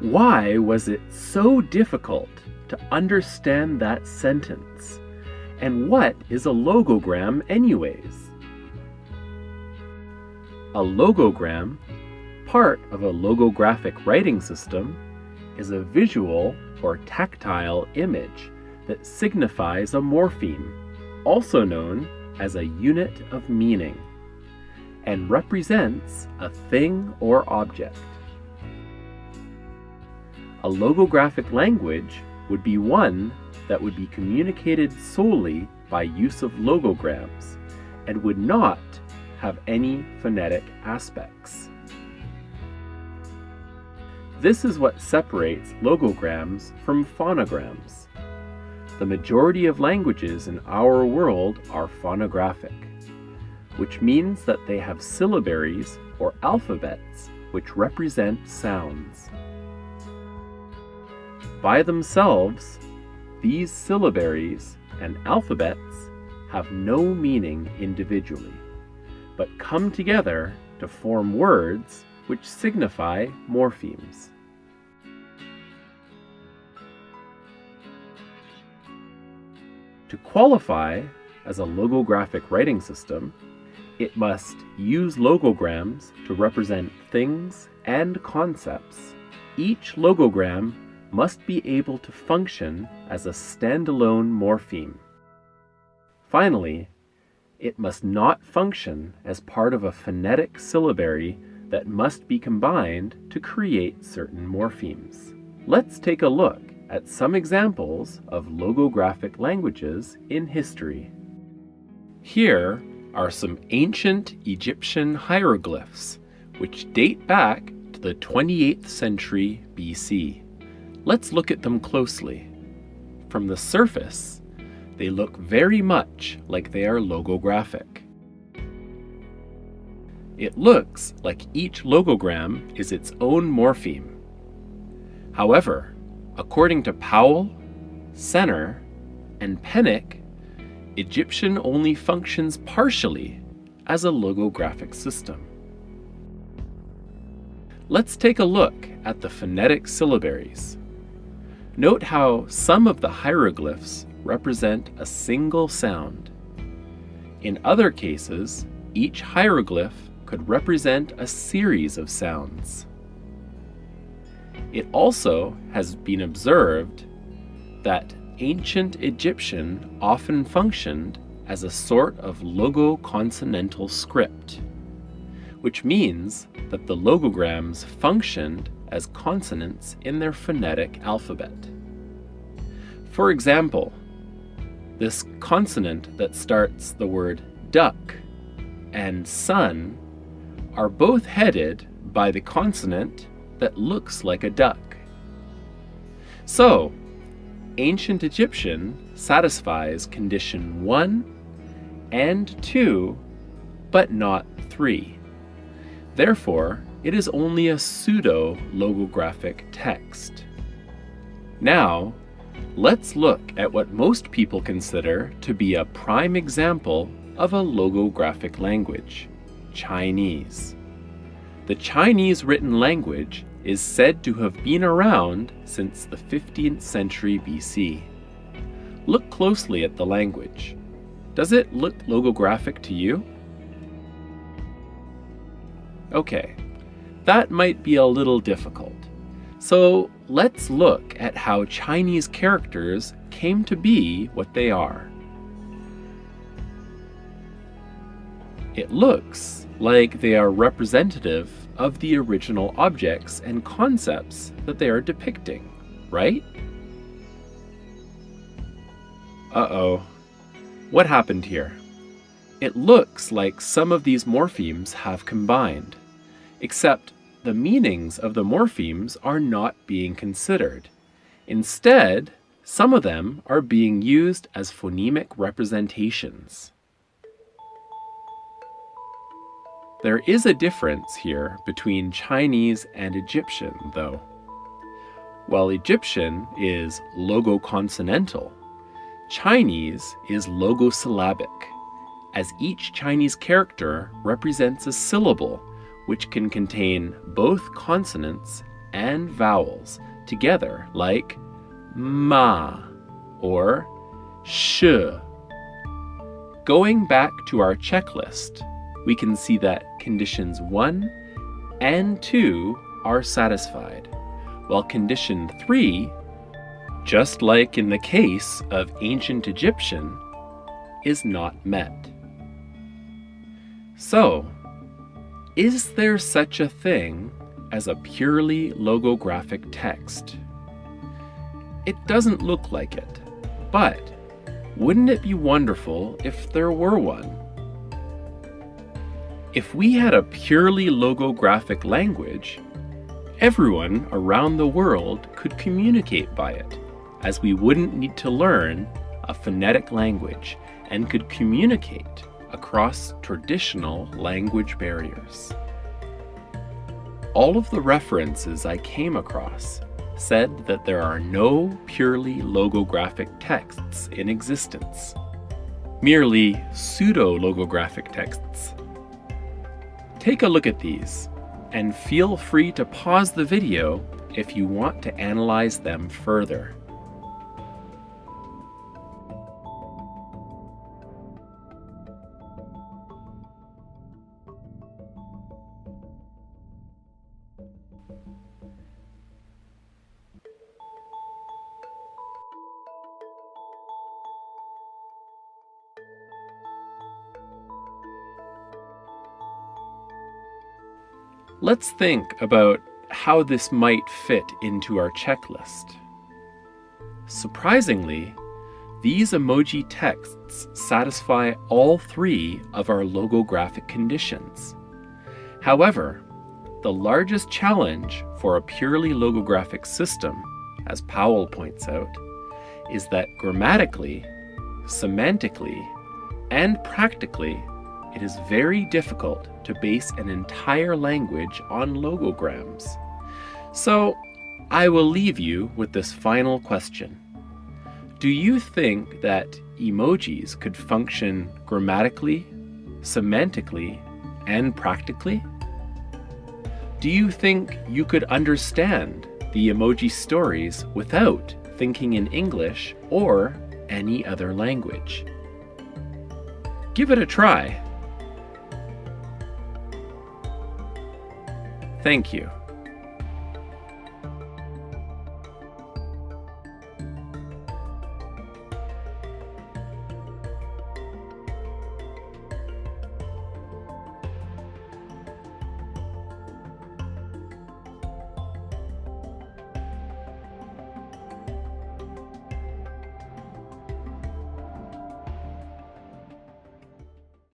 Why was it so difficult to understand that sentence? And what is a logogram anyways? A logogram, part of a logographic writing system, is a visual or tactile image that signifies a morpheme, also known as a unit of meaning, and represents a thing or object. A logographic language would be one that would be communicated solely by use of logograms and would not have any phonetic aspects. This is what separates logograms from phonograms. The majority of languages in our world are phonographic, which means that they have syllabaries or alphabets which represent sounds. By themselves, these syllabaries and alphabets have no meaning individually, but come together to form words which signify morphemes. To qualify as a logographic writing system, it must use logograms to represent things and concepts. Each logogram must be able to function as a standalone morpheme. Finally, it must not function as part of a phonetic syllabary that must be combined to create certain morphemes. Let's take a look at some examples of logographic languages in history. Here are some ancient Egyptian hieroglyphs, which date back to the 28th century BC. Let's look at them closely. From the surface, they look very much like they are logographic. It looks like each logogram is its own morpheme. However, according to Powell, Senner, and Pennick, Egyptian only functions partially as a logographic system. Let's take a look at the phonetic syllabaries. Note how some of the hieroglyphs represent a single sound. In other cases, each hieroglyph could represent a series of sounds. It also has been observed that ancient Egyptian often functioned as a sort of logo-consonantal script, which means that the logograms functioned as consonants in their phonetic alphabet. For example, this consonant that starts the word duck and sun are both headed by the consonant that looks like a duck. So, ancient Egyptian satisfies condition 1 and 2, but not 3. Therefore, it is only a pseudo-logographic text. Now, let's look at what most people consider to be a prime example of a logographic language, Chinese. The Chinese written language is said to have been around since the 15th century BC. Look closely at the language. Does it look logographic to you? Okay, that might be a little difficult. So let's look at how Chinese characters came to be what they are. It looks like they are representative of the original objects and concepts that they are depicting, right? Uh-oh, what happened here? It looks like some of these morphemes have combined, except the meanings of the morphemes are not being considered. Instead, some of them are being used as phonemic representations. There is a difference here between Chinese and Egyptian, though. While Egyptian is logoconsonantal, Chinese is logosyllabic, as each Chinese character represents a syllable which can contain both consonants and vowels together like ma or sh. Going back to our checklist, we can see that conditions 1 and 2 are satisfied, while condition 3, just like in the case of ancient Egyptian, is not met. So, is there such a thing as a purely logographic text? It doesn't look like it, but wouldn't it be wonderful if there were one? If we had a purely logographic language, everyone around the world could communicate by it, as we wouldn't need to learn a phonetic language and could communicate across traditional language barriers. All of the references I came across said that there are no purely logographic texts in existence, merely pseudo-logographic texts. Take a look at these, and feel free to pause the video if you want to analyze them further. Let's think about how this might fit into our checklist. Surprisingly, these emoji texts satisfy all 3 of our logographic conditions. However, the largest challenge for a purely logographic system, as Powell points out, is that grammatically, semantically, and practically, it is very difficult to base an entire language on logograms. So, I will leave you with this final question. Do you think that emojis could function grammatically, semantically, and practically? Do you think you could understand the emoji stories without thinking in English or any other language? Give it a try. Thank you.